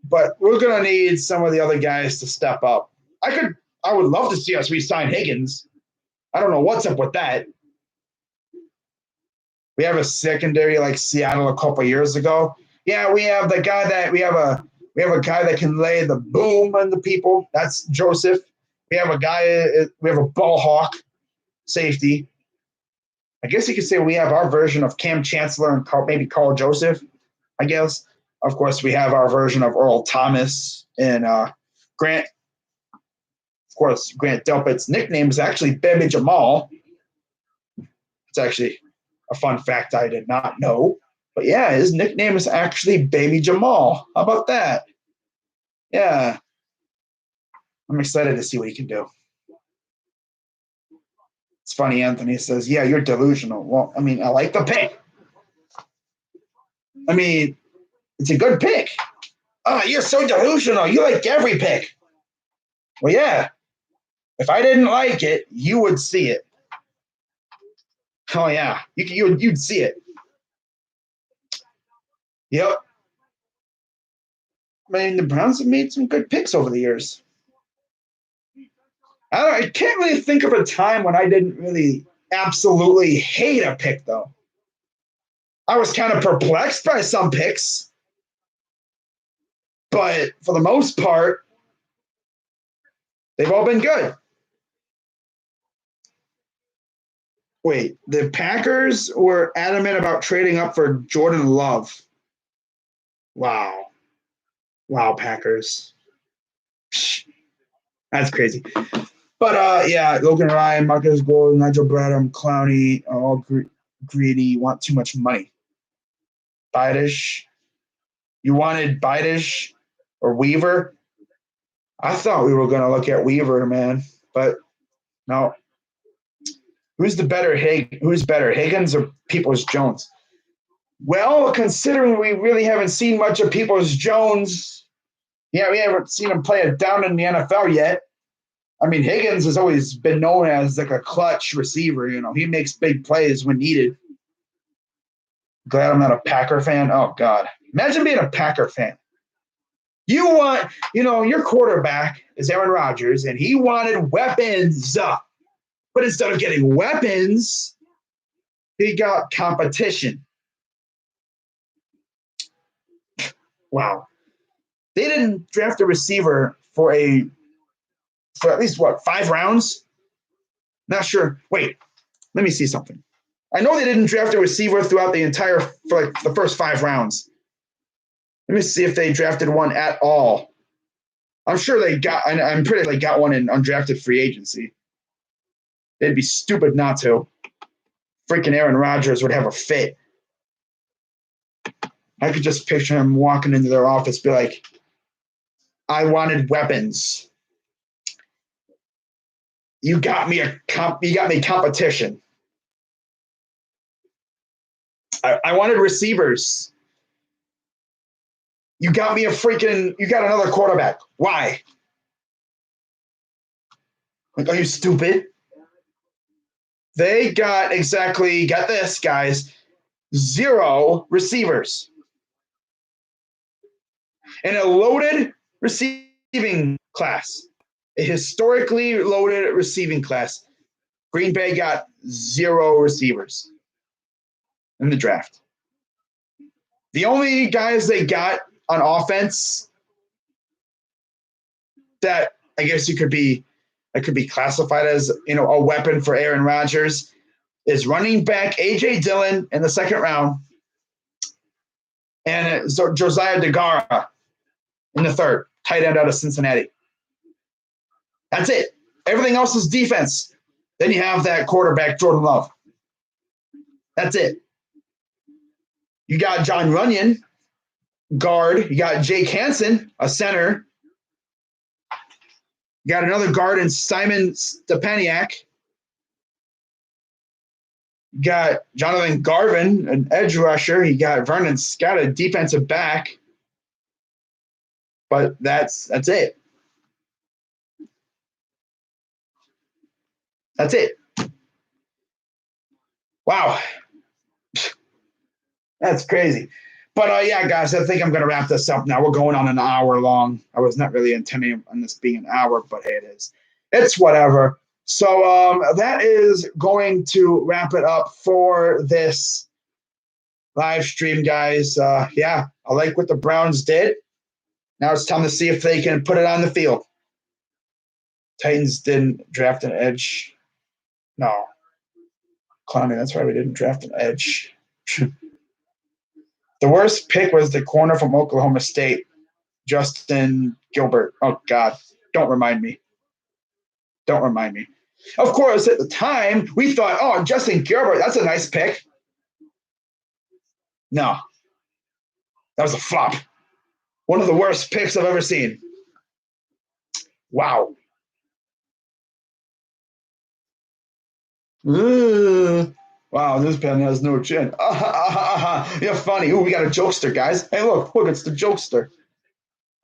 but we're gonna need some of the other guys to step up. I would love to see us re-sign Higgins. I don't know what's up with that. We have a secondary like Seattle a couple years ago. Yeah, we have the guy that we have a guy that can lay the boom on the people. That's Joseph. We have a ball hawk safety. I guess you could say we have our version of Cam Chancellor and maybe Carl Joseph, I guess. Of course, we have our version of Earl Thomas and Grant. Of course, Grant Delpit's nickname is actually Baby Jamal. It's actually a fun fact I did not know. But yeah, his nickname is actually Baby Jamal. How about that? Yeah. I'm excited to see what he can do. It's funny, Anthony says, yeah, you're delusional. Well, I mean, I like the pick. I mean, it's a good pick. Oh, you're so delusional. You like every pick. Well, yeah. If I didn't like it, you would see it. Oh, yeah. You'd see it. Yep. I mean, the Browns have made some good picks over the years. I can't really think of a time when I didn't really absolutely hate a pick, though. I was kind of perplexed by some picks. But for the most part, they've all been good. Wait, the Packers were adamant about trading up for Jordan Love. Wow. Wow, Packers. That's crazy. But, yeah, Logan Ryan, Marcus Gold, Nigel Bradham, Clowney, all greedy, want too much money. Bidish. You wanted Bidish or Weaver? I thought we were going to look at Weaver, man. But, no. Who's better, Higgins or Peoples-Jones? Well, considering we really haven't seen much of Peoples-Jones, yeah, we haven't seen him play it down in the NFL yet. I mean, Higgins has always been known as like a clutch receiver. He makes big plays when needed. Glad I'm not a Packer fan. Oh, God. Imagine being a Packer fan. Your quarterback is Aaron Rodgers, and he wanted weapons. But instead of getting weapons, he got competition. Wow. They didn't draft a receiver for at least, 5 rounds? Not sure. Wait, let me see something. I know they didn't draft a receiver throughout for the first 5 rounds. Let me see if they drafted one at all. I'm pretty sure they got one in undrafted free agency. They'd be stupid not to. Freaking Aaron Rodgers would have a fit. I could just picture him walking into their office, be like, I wanted weapons. You got me competition. I wanted receivers. You got another quarterback. Why? Like, are you stupid? They got exactly, get this, guys, 0 receivers. In a loaded receiving class, a historically loaded receiving class, Green Bay got 0 receivers in the draft. The only guys they got on offense that I guess could be classified as, a weapon for Aaron Rodgers is running back A.J. Dillon in the second round and Josiah DeGuara in the third, tight end out of Cincinnati. That's it. Everything else is defense. Then you have that quarterback, Jordan Love. That's it. You got John Runyon, guard. You got Jake Hansen, a center. You got another guard in Simon Stepaniak. You got Jonathan Garvin, an edge rusher. You got Vernon Scott, a defensive back. But that's it. That's it. Wow. That's crazy. But yeah, guys, I think I'm going to wrap this up now. We're going on an hour long. I was not really intending on this being an hour, but hey, it is. It's whatever. So that is going to wrap it up for this live stream, guys. Yeah, I like what the Browns did. Now it's time to see if they can put it on the field. Titans didn't draft an edge. No. Clowney, that's right. We didn't draft an edge. The worst pick was the corner from Oklahoma State, Justin Gilbert. Oh, God. Don't remind me. Don't remind me. Of course, at the time, we thought, oh, Justin Gilbert, that's a nice pick. No. That was a flop. One of the worst picks I've ever seen. Wow. Wow, this pen has no chin. You're funny. Ooh, we got a jokester, guys. Hey, look, it's the jokester.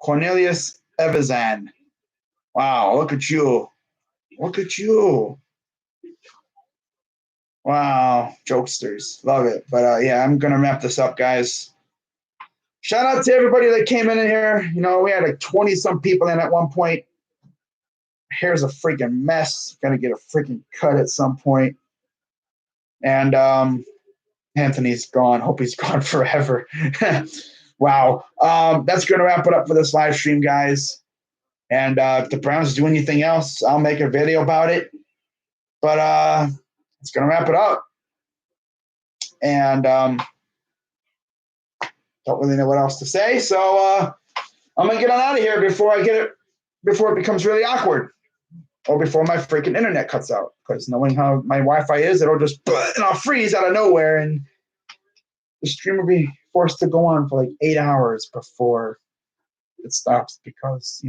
Cornelius Evazan. Wow, look at you. Look at you. Wow, jokesters. Love it. But yeah, I'm going to wrap this up, guys. Shout out to everybody that came in here. We had like 20-some people in at one point. Hair's a freaking mess. Got to get a freaking cut at some point. And Anthony's gone. Hope he's gone forever. Wow. That's going to wrap it up for this live stream, guys. And if the Browns do anything else, I'll make a video about it. But it's going to wrap it up. And don't really know what else to say. So I'm going to get on out of here before it becomes really awkward. Or before my freaking internet cuts out. Because knowing how my Wi-Fi is, it'll just freeze out of nowhere. And the stream will be forced to go on for like 8 hours before it stops. Because,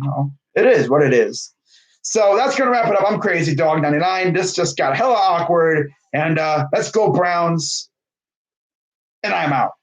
it is what it is. So that's going to wrap it up. I'm Crazy Dog 99. This just got hella awkward. And let's go Browns. And I'm out.